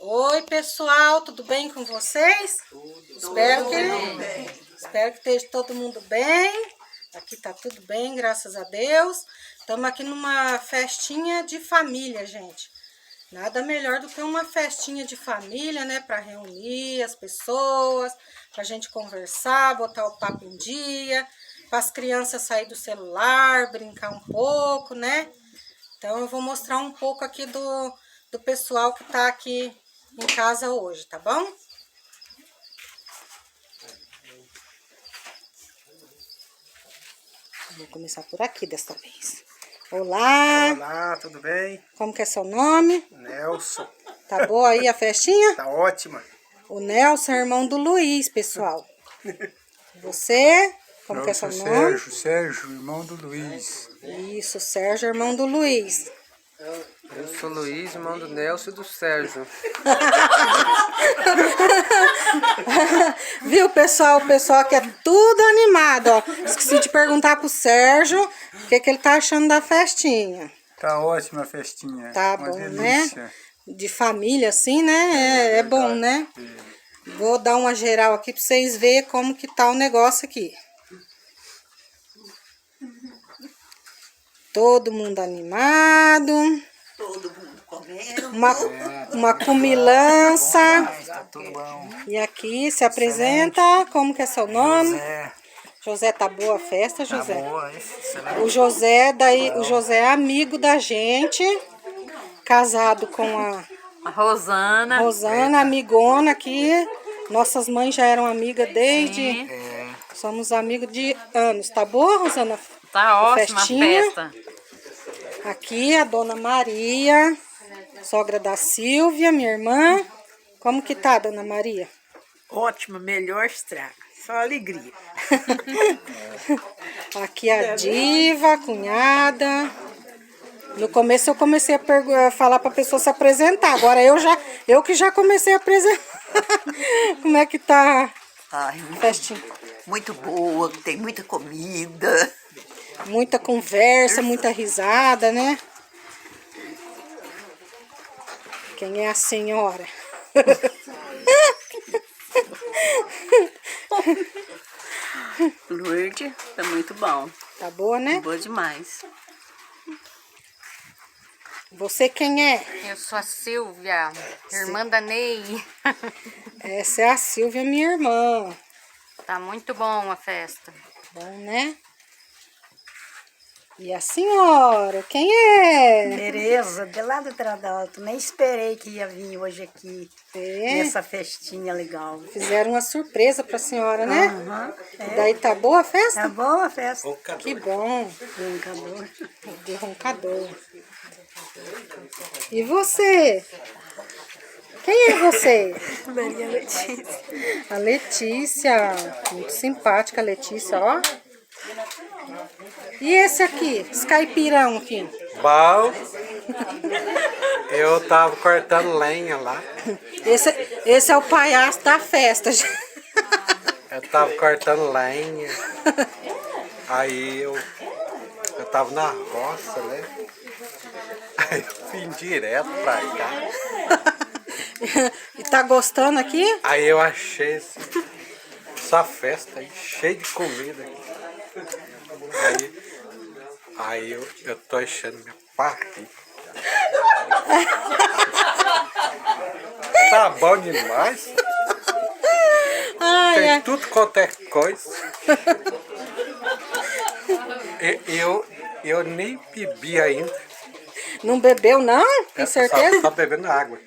Oi, pessoal, tudo bem com vocês? Espero que esteja todo mundo bem. Aqui tá tudo bem, graças a Deus. Estamos aqui numa festinha de família, gente. Nada melhor do que uma festinha de família, né? Para reunir as pessoas, para a gente conversar, botar o papo em dia, para as crianças saírem do celular, brincar um pouco, né? Então eu vou mostrar um pouco aqui do pessoal que tá aqui em casa hoje, tá bom? Vou começar por aqui desta vez. Olá! Olá, tudo bem? Como que é seu nome? Nelson. Tá boa aí a festinha? Tá ótima. O Nelson é irmão do Luiz, pessoal. Você? Como que é seu nome? Sérgio, irmão do Luiz. Isso, Sérgio, irmão do Luiz. Eu sou Luiz, irmão do Nelson e do Sérgio. Viu, pessoal? O pessoal aqui é tudo animado, ó. Esqueci de perguntar pro Sérgio o que ele tá achando da festinha. Tá ótima a festinha. Tá uma bom, delícia. né? De família, assim, né? É bom, né? Vou dar uma geral aqui pra vocês verem como que tá o negócio aqui. Todo mundo animado. Todo mundo comendo. Uma comilança. Tá tudo bom. E aqui se apresenta, como que é seu nome? José, tá boa a festa, José? Tá boa, excelente. O José é amigo da gente, casado com A Rosana. Rosana, amigona aqui. Nossas mães já eram amigas desde... Somos amigos de anos. Tá boa, Rosana? Tá ótima a festinha. festa. Aqui a dona Maria, sogra da Silvia, minha irmã. Como que tá, dona Maria? Ótimo, melhor estraga. Só alegria. Aqui a Diva, a cunhada. No começo eu comecei a falar para a pessoa se apresentar. Agora eu que já comecei a apresentar. Como é que tá Ai, a festinha? muito boa, tem muita comida. Muita conversa, muita risada, né? Quem é a senhora? Lourdes, tá muito bom. Tá boa, né? Boa demais. Você quem é? Eu sou a Silvia, irmã da Ney. Essa é a Silvia, minha irmã. Tá muito bom a festa. Bom, né? E a senhora, quem é? Tereza, de lá do Tradalto. Nem esperei que ia vir hoje aqui É. nessa festinha legal. Fizeram uma surpresa pra senhora, né? Aham, E daí tá boa a festa? Tá boa a festa. Que bom. Brincador. De roncador. E você? Quem é você? Maria Letícia. A Letícia. Muito simpática a Letícia, ó. E esse aqui? Esse caipirão aqui? Bom, eu tava cortando lenha lá. Esse é o palhaço da festa. Eu tava cortando lenha. Aí eu tava na roça, né? Aí eu vim direto pra cá. E tá gostando aqui? Aí eu achei essa festa aí, cheia de comida aqui. Aí eu tô achando minha barriga. Tá bom demais. Ai, Tem tudo quanto é coisa. Eu nem bebi ainda. Não bebeu, não? Tem certeza? Só bebendo água.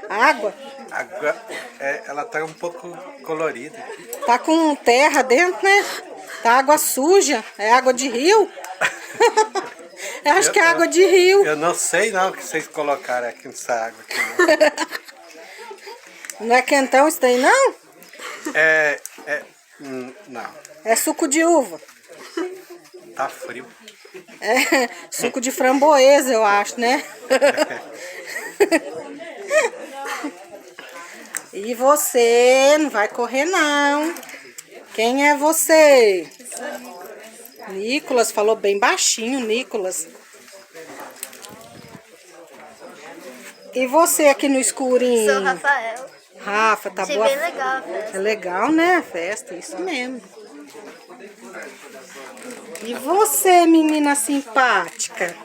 Água? Água, ela tá um pouco colorida. Tá com terra dentro, né? Tá água suja. É água de rio? Eu acho que é água de rio. Eu não sei não o que vocês colocaram aqui nessa água. Aqui, Não é quentão isso daí, não? não, É suco de uva. tá frio. É suco de framboesa, eu acho, né? E você? Não vai correr, não. Quem é você? Nicolas, falou bem baixinho, Nicolas. E você aqui no escurinho? Sou Rafael. Rafa, tá Achei boa? bem legal a festa. É legal, né, a festa? Isso mesmo. E você, menina simpática?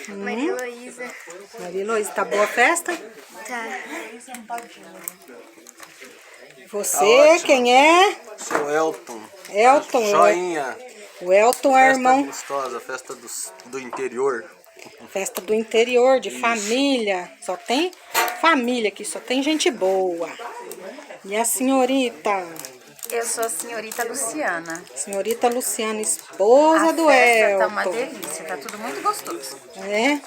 Maria Heloísa. Maria Heloísa, tá boa a festa? Tá. Você, quem é? Sou Elton. Elton. Joinha. O Elton é Festa irmão. gostosa, festa do interior. Festa do interior, de família. Só tem família aqui, só tem gente boa. E a senhorita? Eu sou a senhorita Luciana. Senhorita Luciana, esposa A do festa Elton. tá uma delícia, tá tudo muito gostoso. É?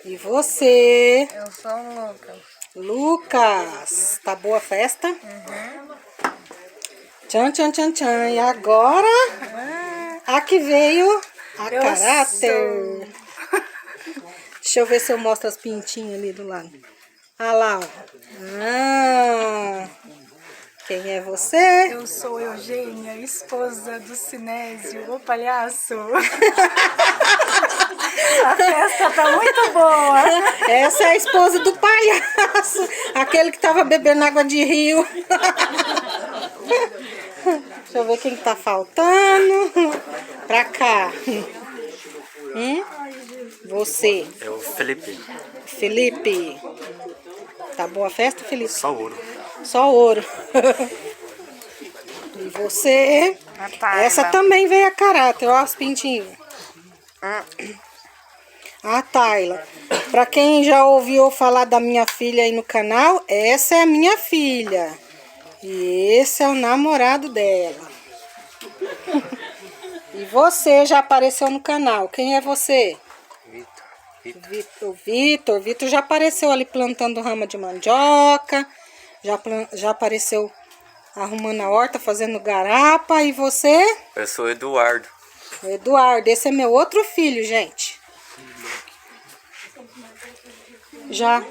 E você? Eu sou o Lucas. Lucas, tá boa a festa? Tchan, tchan, tchan, tchan. E agora, aqui veio a caráter. Deixa eu ver se eu mostro as pintinhas ali do lado. Ah lá, ó. Ah, quem é você? Eu sou Eugênia, esposa do Sinésio, o palhaço. A festa tá muito boa. Essa é a esposa do palhaço. Aquele que tava bebendo água de rio. Deixa eu ver quem tá faltando. Pra cá. Você. É o Felipe. Felipe. Tá boa a festa, Felipe? Só ouro. Só ouro. E você? A Tayla. Essa também veio a caráter, ó as pintinhas. A Tayla. Pra quem já ouviu falar da minha filha aí no canal, essa é a minha filha. E esse é o namorado dela. E você já apareceu no canal. Quem é você? Vitor. Vitor já apareceu ali plantando rama de mandioca. Já apareceu arrumando a horta, fazendo garapa. E você? Eu sou o Eduardo. O Eduardo. Esse é meu outro filho, gente. Já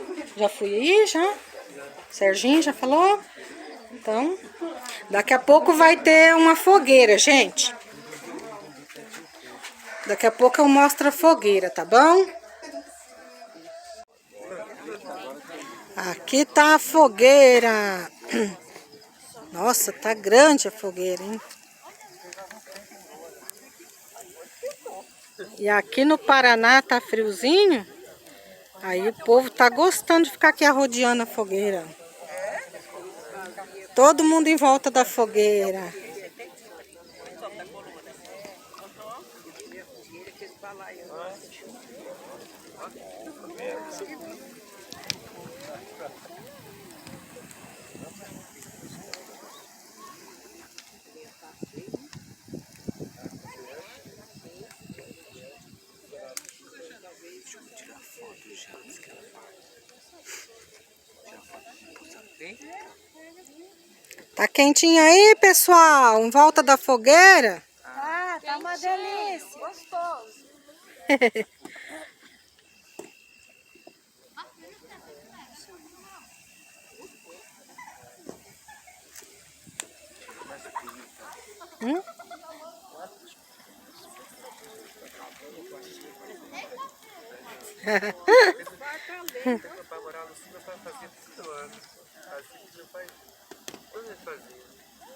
fui aí, já. Serginho já falou. Então, daqui a pouco vai ter uma fogueira, gente. Daqui a pouco eu mostro a fogueira, tá bom? Aqui tá a fogueira. Nossa, tá grande a fogueira, hein? E aqui no Paraná tá friozinho. Aí o povo tá gostando de ficar aqui arrodeando a fogueira. Todo mundo em volta da fogueira. Tá quentinho aí, pessoal? Em volta da fogueira? Ah, tá uma delícia. Gostoso.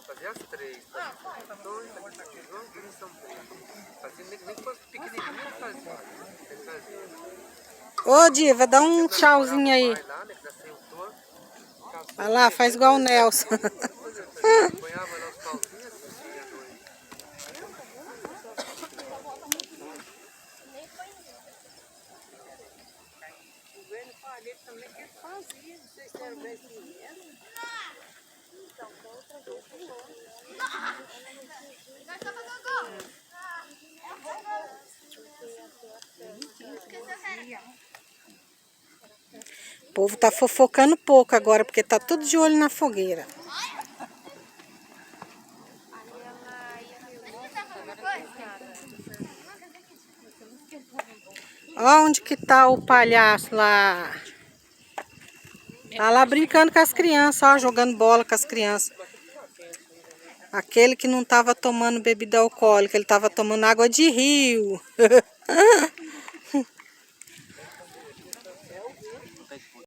Fazia as 3, fazia 2, fazia nem que fosse pequenininho, fazia. Ô, Diva, dá um tchauzinho aí. Vai lá, faz igual o Nelson. Ponhava lá os pauzinhos assim, à noite. O velho palheiro também que fazia, não sei se era o velho dinheiro. Então, outra vez que O povo tá fofocando pouco agora, porque tá tudo de olho na fogueira. Ó onde que tá o palhaço lá. Tá lá brincando com as crianças, ó, jogando bola com as crianças. Aquele que não tava tomando bebida alcoólica, ele tava tomando água de rio.